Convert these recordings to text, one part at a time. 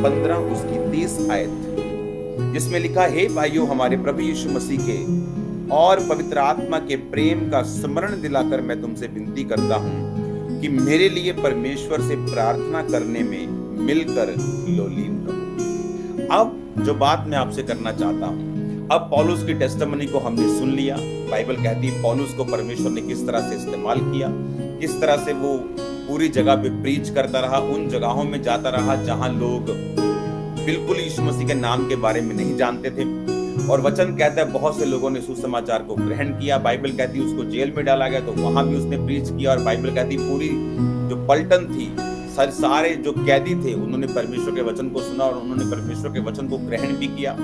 15 उसकी 30 आयत, जिसमें लिखा, हे भाइयों, हमारे प्रभु यीशु मसीह के और पवित्र आत्मा के प्रेम का स्मरण दिलाकर मैं तुमसे विनती करता हूं कि मेरे लिए परमेश्वर से प्रार्थना करने में मिलकर लोलीन रहो। अब जो बात मैं आपसे करना चाहता हूं, अब पौलुस की टेस्टिमनी को हमने सुन लिया। बाइबल कहती है पौलुस को परमेश्वर ने किस तरह से इस्तेमाल किया, किस तरह से वो पूरी जगह पे प्रीच करता रहा, उन जगहों में जाता रहा जहां लोग बिल्कुल यीशु मसीह के नाम के बारे में नहीं जानते थे। और वचन कहता है बहुत से लोगों ने सुसमाचार को ग्रहण किया। बाइबल कहती है उसको जेल में डाला गया तो वहां भी उसने प्रीच किया। और बाइबल कहती है पूरी जो पलटन थी, सारे जो कैदी थे, उन्होंने परमेश्वर के वचन को सुना और उन्होंने परमेश्वर के वचन को ग्रहण भी किया।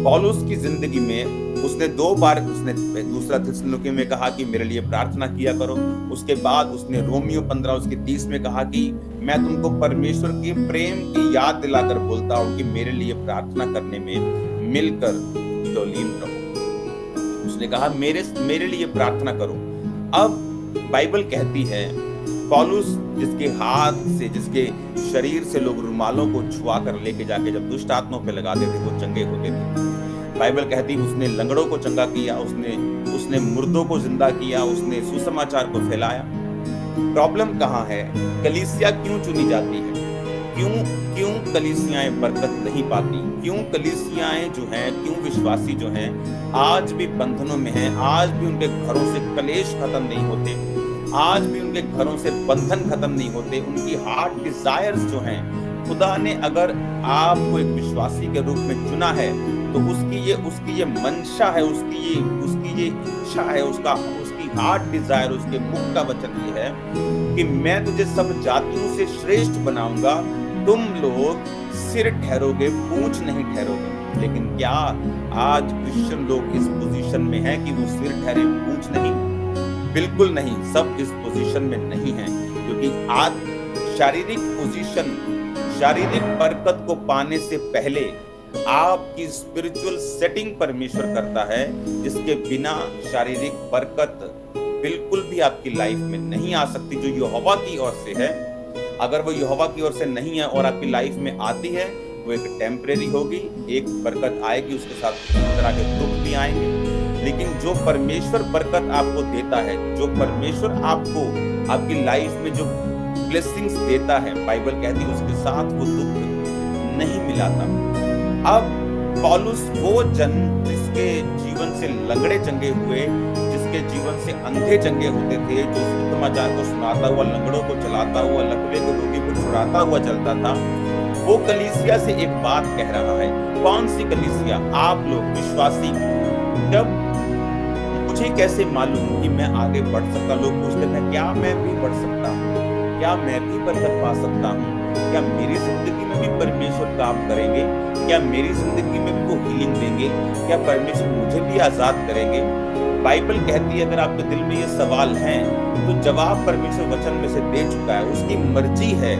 पौलुस की जिंदगी में उसने 2 बार उसने दूसरा थिस्सलुनीके में कहा कि मेरे लिए प्रार्थना किया करो। उसके बाद उसने रोमियो 15 उसके 30 में कहा कि मैं तुमको परमेश्वर के प्रेम की याद दिलाकर बोलता हूं कि मेरे लिए प्रार्थना करने में मिलकर लोलीन रहो। उसने कहा मेरे लिए प्रार्थना करो। अब बाइबल कहती है पौलुस जिसके हाथ से, जिसके शरीर से लोग रुमालों को छुआ कर लेके जाके जब दुष्ट आत्माओं पे लगाते थे वो चंगे होते थे। बाइबल कहती उसने लंगड़ों को चंगा किया, उसने मुर्दों को जिंदा किया, उसने सुसमाचार को फैलाया। प्रॉब्लम कहाँ है? कलीसिया क्यों चुनी जाती है? क्यों कलीसियाएं बरकत नहीं पाती? क्यों कलीसियाएं जो हैं, क्यों विश्वासी जो हैं आज भी बंधनों में हैं, आज भी उनके घरों से कलेश खत्म नहीं होते, आज भी उनके घरों से बंधन खत्म नहीं होते, उनकी हार्ट डिजायर्स जो हैं, खुदा ने अगर आपको एक विश्वासी के रूप में चुना है तो उसकी ये मंशा है, उसकी ये इच्छा है, उसकी हार्ट डिजायर, उसके मुख का वचन ये है कि मैं तुझे सब जातियों से श्रेष्ठ बनाऊंगा, तुम लोग सिर ठहरोगे, पूंछ नहीं ठहरोगे। लेकिन क्या आज क्रिश्चियन लोग इस पोजीशन में हैं कि वो सिर ठहरे, पूंछ नहीं? बिल्कुल नहीं, सब इस पोजीशन में नहीं है, क्योंकि आज शारीरिक पोजीशन, शारीरिक बरकत को पाने से पहले आपकी स्पिरिचुअल सेटिंग परमेश्वर करता है, जिसके बिना शारीरिक बरकत बिल्कुल भी आपकी लाइफ में नहीं आ सकती। जो यहोवा की ओर से है, अगर वो यहोवा की ओर से नहीं है और आपकी लाइफ में आती है, वो एक टेम्परेरी होगी, एक बरकत आएगी, उसके साथ तरह के दुख भी आएंगे। लेकिन जो परमेश्वर बरकत आपको देता है, जो परमेश्वर आपको आपकी लाइफ में जो ब्लेसिंग्स देता है, बाइबल कहती है उसके साथ वो दुख नहीं मिलाता। अब पौलुस वो जन जिसके जीवन से लंगड़े चंगे हुए, जिसके जीवन से अंधे चंगे होते थे, जो सुसमाचार को सुनाता हुआ, लंगड़ों को चलाता हुआ, लकवे के रोगी को छुड़ाता हुआ चलता था, वो कलीसिया से एक बात कह रहा है। कौन सी कलीसिया? आप लोग विश्वासी। जब मुझे कैसे मालूम कि मैं आगे बढ़ सकता? लोग पूछते हैं क्या मैं भी बढ़ सकता हूँ? क्या मैं भी बरकत पा सकता हूँ? क्या मेरी जिंदगी में भी परमेश्वर काम करेंगे? क्या मेरी जिंदगी में भी वो हीलिंग देंगे? क्या परमेश्वर मुझे भी आजाद करेंगे? बाइबल कहती है अगर आपके दिल में ये सवाल हैं तो जवाब परमेश्वर वचन में से दे चुका है। उसकी मर्जी है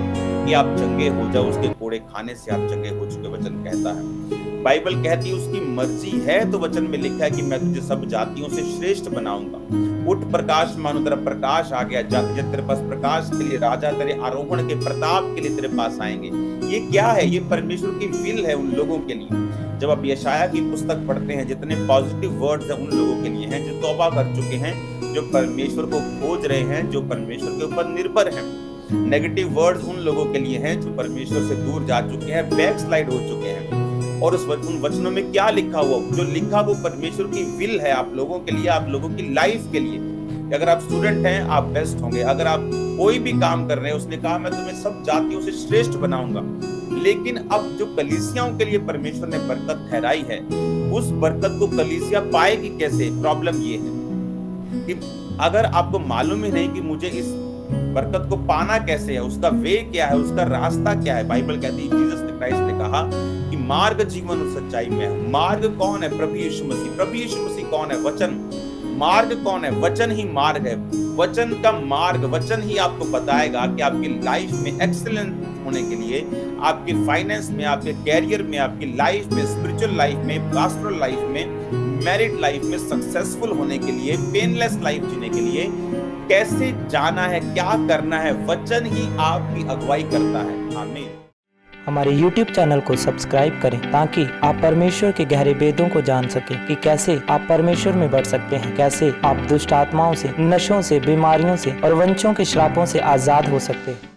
कि आप चंगे हो जाओ, उसके कोड़े खाने से आप चंगे हो चुके, वचन कहता है। बाइबल कहती है उसकी मर्जी है, तो वचन में लिखा है कि मैं तुझे सब जातियों से श्रेष्ठ बनाऊंगा। उठ प्रकाश मानो, तेरा प्रकाश आ गया, जाते जाते तेरे पास प्रकाश के लिए राजा तेरे आरोहण के प्रताप के लिए तेरे पास आएंगे। ये क्या है? ये परमेश्वर की विल है उन लोगों के लिए। जब आप यशाया की पुस्तक पढ़ते हैं, जितने पॉजिटिव वर्ड्स हैं उन लोगों के लिए हैं जो तौबा कर चुके हैं, जो परमेश्वर को खोज रहे हैं, जो परमेश्वर के ऊपर निर्भर हैं। नेगेटिव वर्ड्स उन लोगों के लिए हैं जो परमेश्वर से दूर जा चुके हैं, बैकस्लाइड हो चुके हैं। और उन वचनों में क्या लिखा हुआ? जो लिखा वो परमेश्वर की विल है आप लोगों के लिए, आप लोगों की लाइफ के लिए। अगर आप स्टूडेंट हैं आप बेस्ट होंगे, अगर आप कोई भी काम कर रहे हैं, उसने कहा मैं तुम्हें सब जातियों से श्रेष्ठ बनाऊंगा। लेकिन अब जो कलीसियाओं के लिए परमेश्वर ने बरकत ठहराई है, उस बरकत को कलीसिया पाएगी कैसे? प्रॉब्लम ये है कि अगर आपको मालूम ही नहीं कि मुझे इस बरकत को पाना कैसे है, उसका वे क्या है, उसका रास्ता क्या है। बाइबल कहती है जीसस क्राइस्ट ने कहा कि मार्ग, जीवन और सच्चाई में है। मार्ग कौन है? प्रभु यीशु मसीह। प्रभु यीशु मसीह कौन है? वचन। मार्ग कौन है? वचन ही मार्ग है। वचन का मार्ग, वचन ही आपको बताएगा कि आपकी लाइफ में एक्सीलेंट होने के लिए, आपके फाइनेंस में, आपके कैरियर में, आपकी लाइफ में, स्पिरिचुअल लाइफ में, पास्टरल लाइफ में, मैरिड लाइफ में सक्सेसफुल होने के लिए, पेनलेस लाइफ जीने के लिए कैसे जाना है, क्या करना है, वचन ही आपकी अगुवाई करता है। आमीन। हमारे YouTube चैनल को सब्सक्राइब करें ताकि आप परमेश्वर के गहरे भेदों को जान सकें कि कैसे आप परमेश्वर में बढ़ सकते हैं, कैसे आप दुष्ट आत्माओं से, नशों से, बीमारियों से और वंशों के श्रापों से आजाद हो सकते हैं।